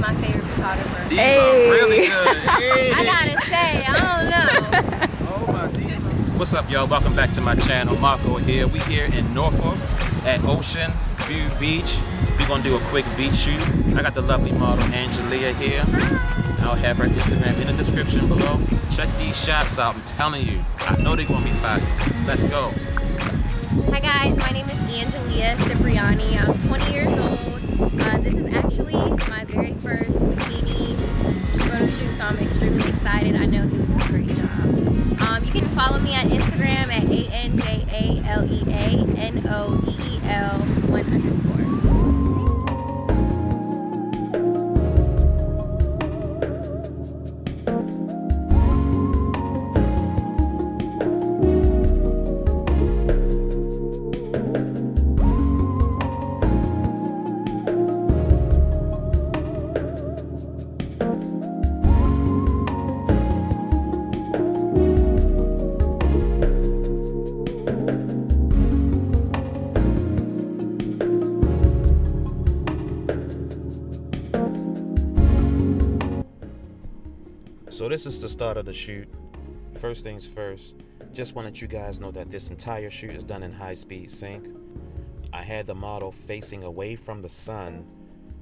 my favorite photographer. These are really good. Hey. I gotta say, I don't know. Oh my, what's up, y'all? Welcome back to my channel. Marco here. We here in Norfolk at Ocean View Beach. We're gonna do a quick beach shoot. I got the lovely model Angelia here. I'll have her Instagram in the description below. Check these shots out. I'm telling you, I know they're gonna be fire. Let's go. Hi guys, my name is Angelia Cipriani. I'm 20 years old. This is actually my very first bikini photo shoot, so I'm extremely excited. I know he will do a great job. You can follow me on Instagram at ANJALEANOEEL1_. So this is the start of the shoot. First things first, just wanted you guys know that this entire shoot is done in high-speed sync. I had the model facing away from the sun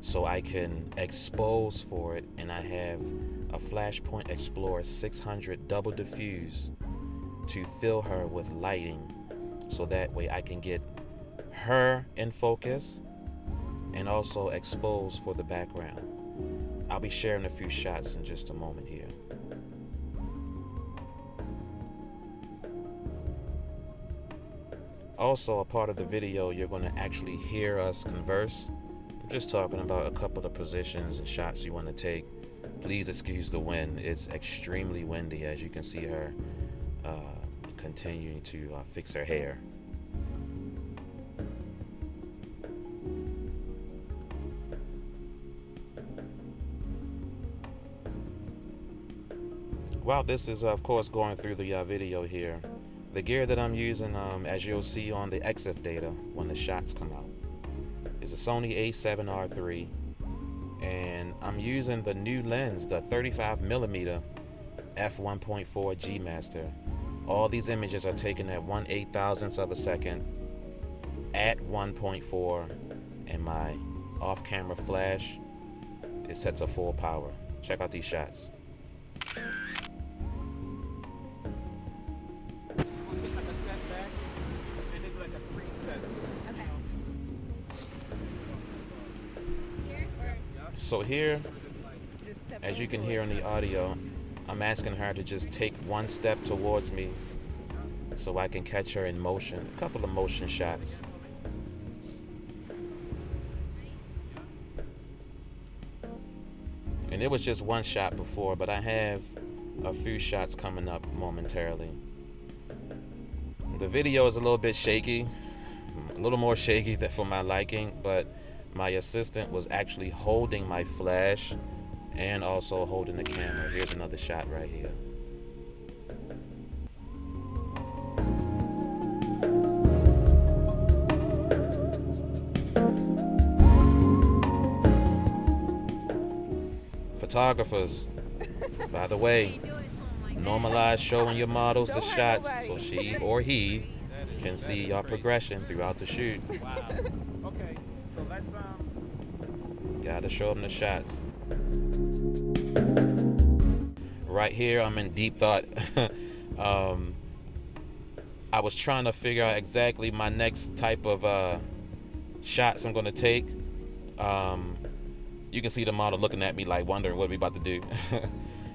so I can expose for it, and I have a Flashpoint Explorer 600 double diffuse to fill her with lighting, so that way I can get her in focus and also expose for the background. I'll be sharing a few shots in just a moment here. Also, a part of the video, you're going to actually hear us converse. I'm just talking about a couple of positions and shots you want to take. Please excuse the wind. It's extremely windy, as you can see her continuing to fix her hair. While this is, of course, going through the video here, the gear that I'm using, as you'll see on the EXIF data when the shots come out, is a Sony a7R III, and I'm using the new lens, the 35mm f1.4 G Master. All these images are taken at 1/8,000th of a second at 1.4, and my off-camera flash is set to full power. Check out these shots. So here, as you can hear in the audio, I'm asking her to just take one step towards me so I can catch her in motion. A couple of motion shots. And it was just one shot before, but I have a few shots coming up momentarily. The video is a little bit shaky, a little more shaky than for my liking, but my assistant was actually holding my flash and also holding the camera. Here's another shot right here. Photographers, by the way, normalize showing your models the shots so she or he can see your progression throughout the shoot. Wow. Okay. So let's gotta show them the shots. Right here, I'm in deep thought. I was trying to figure out exactly my next type of shots I'm gonna take. You can see the model looking at me like wondering what we about to do.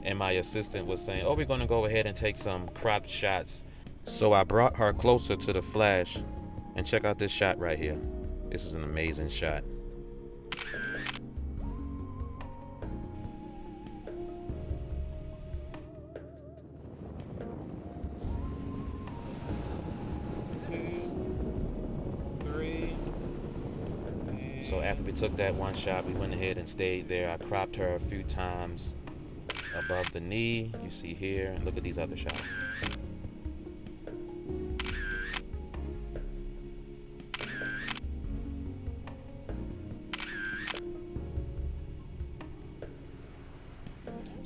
And my assistant was saying, oh, we're gonna go ahead and take some cropped shots. So I brought her closer to the flash, and check out this shot right here. This is an amazing shot. So after we took that one shot, we went ahead and stayed there. I cropped her a few times above the knee, you see here, and look at these other shots.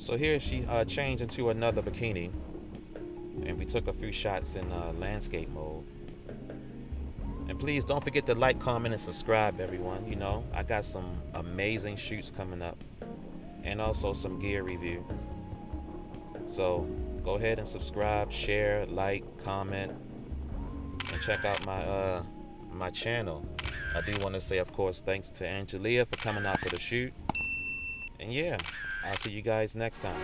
So here she changed into another bikini, and we took a few shots in landscape mode. And please don't forget to like, comment, and subscribe, everyone. You know, I got some amazing shoots coming up, and also some gear review. So go ahead and subscribe, share, like, comment, and check out my channel. I do want to say, of course, thanks to Angelia for coming out for the shoot. And yeah, I'll see you guys next time.